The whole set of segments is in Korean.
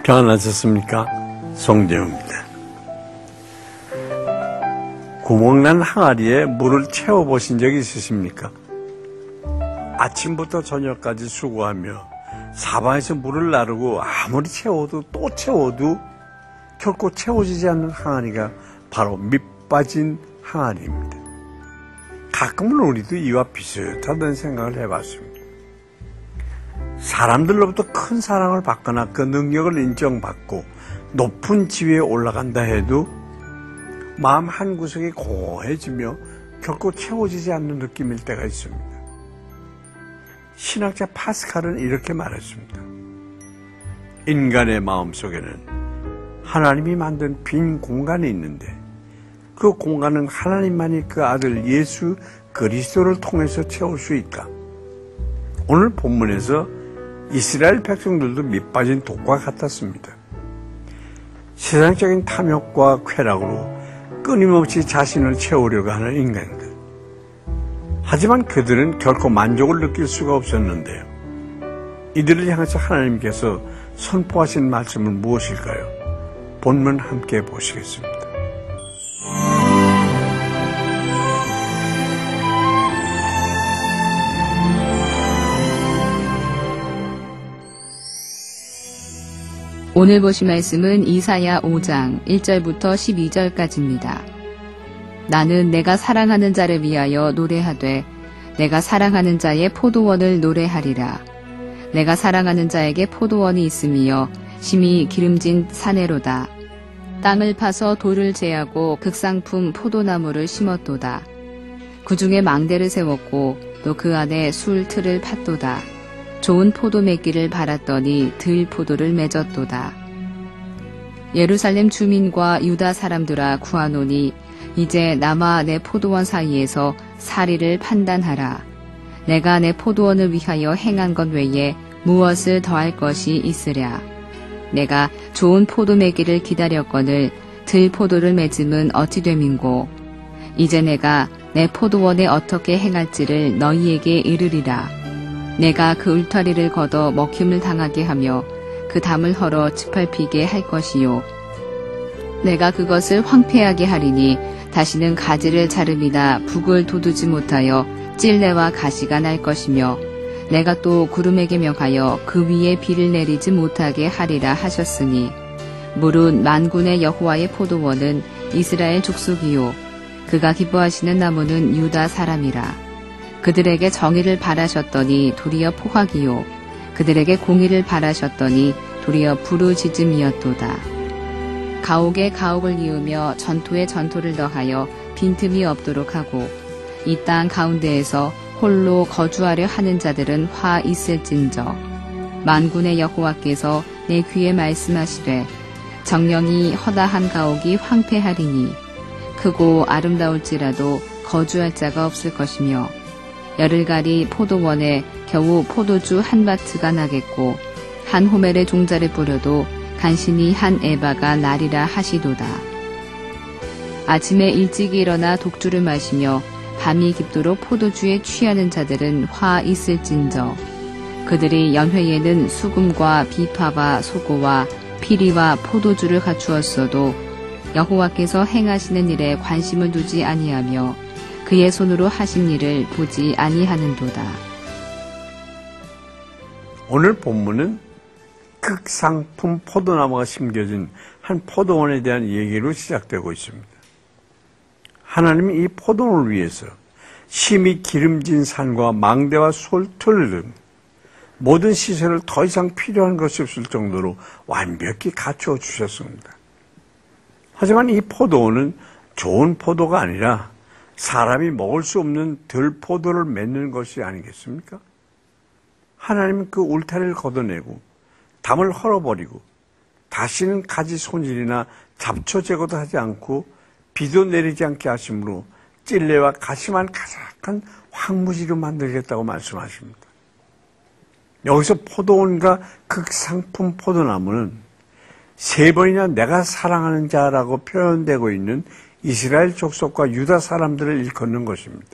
평안하셨습니까? 송재우입니다. 구멍난 항아리에 물을 채워보신 적이 있으십니까? 아침부터 저녁까지 수고하며 사방에서 물을 나르고 아무리 채워도 또 채워도 결코 채워지지 않는 항아리가 바로 밑빠진 항아리입니다. 가끔은 우리도 이와 비슷하다는 생각을 해봤습니다. 사람들로부터 큰 사랑을 받거나 그 능력을 인정받고 높은 지위에 올라간다 해도 마음 한구석이 공허해지며 결코 채워지지 않는 느낌일 때가 있습니다. 신학자 파스칼은 이렇게 말했습니다. 인간의 마음속에는 하나님이 만든 빈 공간이 있는데 그 공간은 하나님만이 그 아들 예수 그리스도를 통해서 채울 수 있다. 오늘 본문에서 이스라엘 백성들도 밑빠진 독과 같았습니다. 세상적인 탐욕과 쾌락으로 끊임없이 자신을 채우려고 하는 인간들. 하지만 그들은 결코 만족을 느낄 수가 없었는데요. 이들을 향해서 하나님께서 선포하신 말씀은 무엇일까요? 본문 함께 보시겠습니다. 오늘 보실 말씀은 이사야 5장 1절부터 12절까지입니다. 나는 내가 사랑하는 자를 위하여 노래하되 내가 사랑하는 자의 포도원을 노래하리라. 내가 사랑하는 자에게 포도원이 있으며 심히 기름진 사내로다. 땅을 파서 돌을 제하고 극상품 포도나무를 심었도다. 그 중에 망대를 세웠고 또 그 안에 술 틀을 팠도다. 좋은 포도 맺기를 바랐더니 들 포도를 맺었도다. 예루살렘 주민과 유다 사람들아 구하노니 이제 나와 내 포도원 사이에서 사리를 판단하라. 내가 내 포도원을 위하여 행한 것 외에 무엇을 더할 것이 있으랴. 내가 좋은 포도 맺기를 기다렸거늘 들 포도를 맺음은 어찌 됨인고. 이제 내가 내 포도원에 어떻게 행할지를 너희에게 이르리라. 내가 그 울타리를 걷어 먹힘을 당하게 하며 그 담을 헐어 짓밟히게 할 것이요. 내가 그것을 황폐하게 하리니 다시는 가지를 자름이나 북을 돋우지 못하여 찔레와 가시가 날 것이며 내가 또 구름에게 명하여 그 위에 비를 내리지 못하게 하리라 하셨으니 물은 만군의 여호와의 포도원은 이스라엘 족속이요 그가 기뻐하시는 나무는 유다 사람이라. 그들에게 정의를 바라셨더니 도리어 포악이요 그들에게 공의를 바라셨더니 도리어 부르짖음이었도다. 가옥에 가옥을 이으며 전토에 전토를 더하여 빈틈이 없도록 하고 이 땅 가운데에서 홀로 거주하려 하는 자들은 화 있을진저. 만군의 여호와께서 내 귀에 말씀하시되 정령이 허다한 가옥이 황폐하리니 크고 아름다울지라도 거주할 자가 없을 것이며 열흘가리 포도원에 겨우 포도주 한 바트가 나겠고 한 호멜의 종자를 뿌려도 간신히 한 에바가 나리라 하시도다. 아침에 일찍 일어나 독주를 마시며 밤이 깊도록 포도주에 취하는 자들은 화 있을진저. 그들이 연회에는 수금과 비파와 소고와 피리와 포도주를 갖추었어도 여호와께서 행하시는 일에 관심을 두지 아니하며 그의 손으로 하신 일을 보지 아니하는도다. 오늘 본문은 극상품 포도나무가 심겨진 한 포도원에 대한 얘기로 시작되고 있습니다. 하나님이 이 포도원을 위해서 심히 기름진 산과 망대와 솔틀 등 모든 시설을 더 이상 필요한 것이 없을 정도로 완벽히 갖추어 주셨습니다. 하지만 이 포도원은 좋은 포도가 아니라 사람이 먹을 수 없는 들포도를 맺는 것이 아니겠습니까? 하나님은 그 울타리를 걷어내고 담을 헐어버리고 다시는 가지 손질이나 잡초 제거도 하지 않고 비도 내리지 않게 하심으로 찔레와 가시만 가득한 황무지로 만들겠다고 말씀하십니다. 여기서 포도원과 극상품 포도나무는 세 번이나 내가 사랑하는 자라고 표현되고 있는 이스라엘 족속과 유다 사람들을 일컫는 것입니다.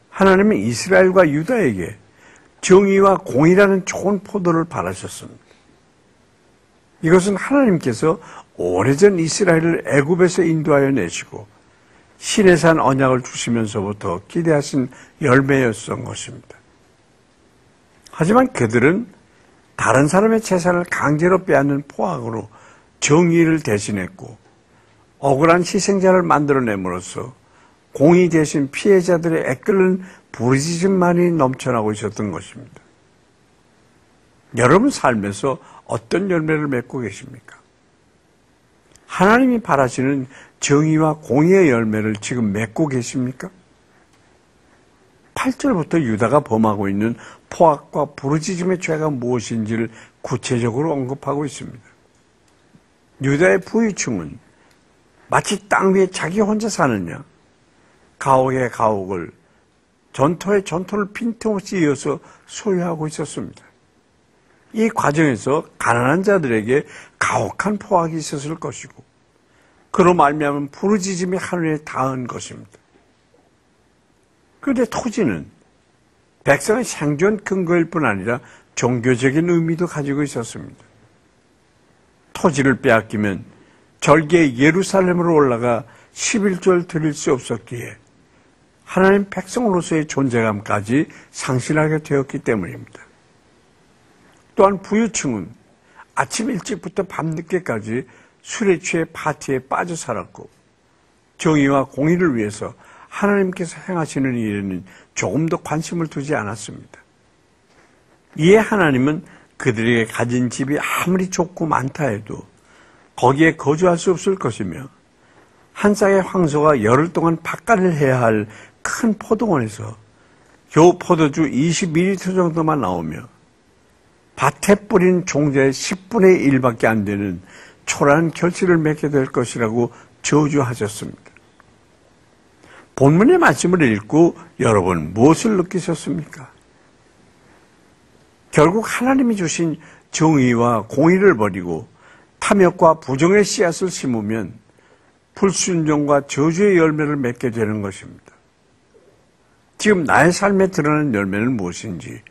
하나님은 이스라엘과 유다에게 정의와 공의라는 좋은 포도를 바라셨습니다. 이것은 하나님께서 오래전 이스라엘을 애굽에서 인도하여 내시고 시내산 언약을 주시면서부터 기대하신 열매였던 것입니다. 하지만 그들은 다른 사람의 재산을 강제로 빼앗는 포악으로 정의를 대신했고 억울한 희생자를 만들어냄으로써 공의 대신 피해자들의 애끓는 부르짖음만이 넘쳐나고 있었던 것입니다. 여러분 삶에서 어떤 열매를 맺고 계십니까? 하나님이 바라시는 정의와 공의의 열매를 지금 맺고 계십니까? 8절부터 유다가 범하고 있는 포악과 부르짖음의 죄가 무엇인지를 구체적으로 언급하고 있습니다. 유다의 부유층은 마치 땅 위에 자기 혼자 사느냐, 가옥의 가옥을, 전토의 전토를 빈틈없이 이어서 소유하고 있었습니다. 이 과정에서 가난한 자들에게 가혹한 포악이 있었을 것이고 그로 말미암은 부르짖음이 하늘에 닿은 것입니다. 그런데 토지는 백성의 생존 근거일 뿐 아니라 종교적인 의미도 가지고 있었습니다. 토지를 빼앗기면 절기에 예루살렘으로 올라가 11조를 드릴 수 없었기에 하나님 백성으로서의 존재감까지 상실하게 되었기 때문입니다. 또한 부유층은 아침 일찍부터 밤늦게까지 술에 취해 파티에 빠져 살았고 정의와 공의를 위해서 하나님께서 행하시는 일에는 조금 더 관심을 두지 않았습니다. 이에 하나님은 그들에게 가진 집이 아무리 좁고 많다 해도 거기에 거주할 수 없을 것이며 한 쌍의 황소가 열흘 동안 밭갈이를 해야 할 큰 포도원에서 겨우 포도주 20ml 정도만 나오며 밭에 뿌린 종자의 10분의 1밖에 안 되는 초라한 결실을 맺게 될 것이라고 저주하셨습니다. 본문의 말씀을 읽고 여러분 무엇을 느끼셨습니까? 결국 하나님이 주신 정의와 공의를 버리고 탐욕과 부정의 씨앗을 심으면 불순종과 저주의 열매를 맺게 되는 것입니다. 지금 나의 삶에 드러나는 열매는 무엇인지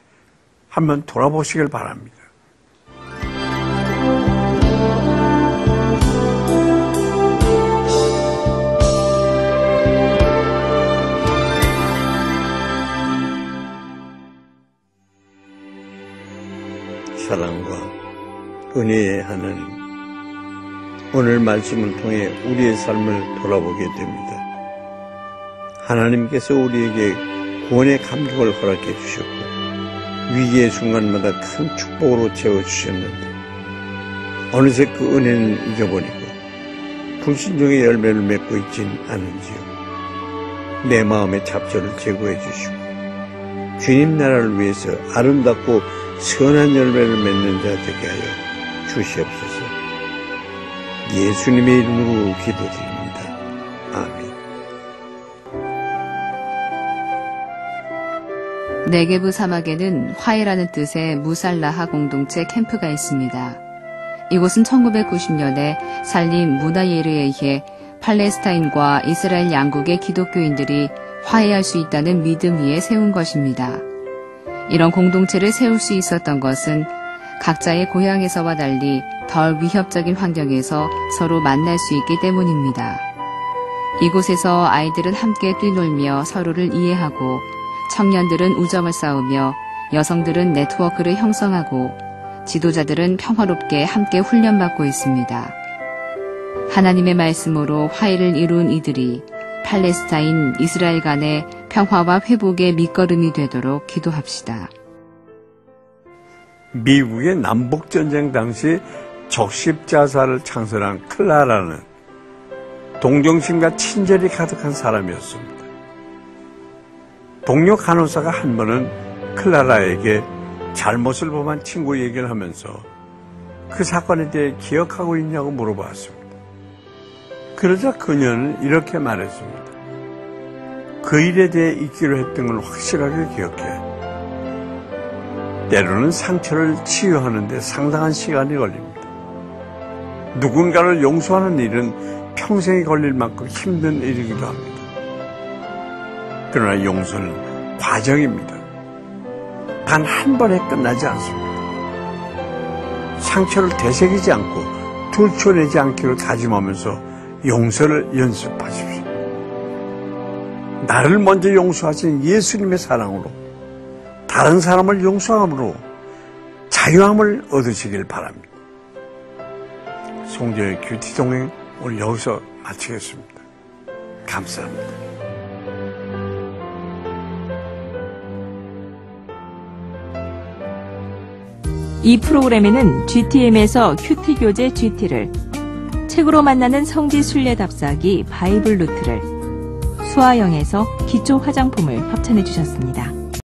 한번 돌아보시길 바랍니다. 사랑과 은혜의 하나님, 오늘 말씀을 통해 우리의 삶을 돌아보게 됩니다. 하나님께서 우리에게 구원의 감격을 허락해 주셨고 위기의 순간마다 큰 축복으로 채워주셨는데 어느새 그 은혜는 잊어버리고 불순종의 열매를 맺고 있진 않은지요. 내 마음의 잡초를 제거해 주시고 주님 나라를 위해서 아름답고 선한 열매를 맺는 자 되게 하여 주시옵소서. 예수님의 이름으로 기도드립니다. 아멘. 네게브 사막에는 화해라는 뜻의 무살라하 공동체 캠프가 있습니다. 이곳은 1990년에 살림 무나예르에 의해 팔레스타인과 이스라엘 양국의 기독교인들이 화해할 수 있다는 믿음 위에 세운 것입니다. 이런 공동체를 세울 수 있었던 것은 각자의 고향에서와 달리 덜 위협적인 환경에서 서로 만날 수 있기 때문입니다. 이곳에서 아이들은 함께 뛰놀며 서로를 이해하고 청년들은 우정을 쌓으며 여성들은 네트워크를 형성하고 지도자들은 평화롭게 함께 훈련받고 있습니다. 하나님의 말씀으로 화해를 이룬 이들이 팔레스타인, 이스라엘 간의 평화와 회복의 밑거름이 되도록 기도합시다. 미국의 남북전쟁 당시 적십자사를 창설한 클라라는 동정심과 친절이 가득한 사람이었습니다. 동료 간호사가 한 번은 클라라에게 잘못을 범한 친구 얘기를 하면서 그 사건에 대해 기억하고 있냐고 물어봤습니다. 그러자 그녀는 이렇게 말했습니다. 그 일에 대해 잊기로 했던 걸 확실하게 기억해. 때로는 상처를 치유하는 데 상당한 시간이 걸립니다. 누군가를 용서하는 일은 평생이 걸릴 만큼 힘든 일이기도 합니다. 그러나 용서는 과정입니다. 단 한 번에 끝나지 않습니다. 상처를 되새기지 않고 들춰내지 않기로 다짐하면서 용서를 연습하십시오. 나를 먼저 용서하신 예수님의 사랑으로 다른 사람을 용서함으로 자유함을 얻으시길 바랍니다. 송재의 큐티 동행 오늘 여기서 마치겠습니다. 감사합니다. 이 프로그램에는 GTM에서 큐티 교재 GT를, 책으로 만나는 성지 순례 답사기 바이블 루트를, 수아영에서 기초 화장품을 협찬해 주셨습니다.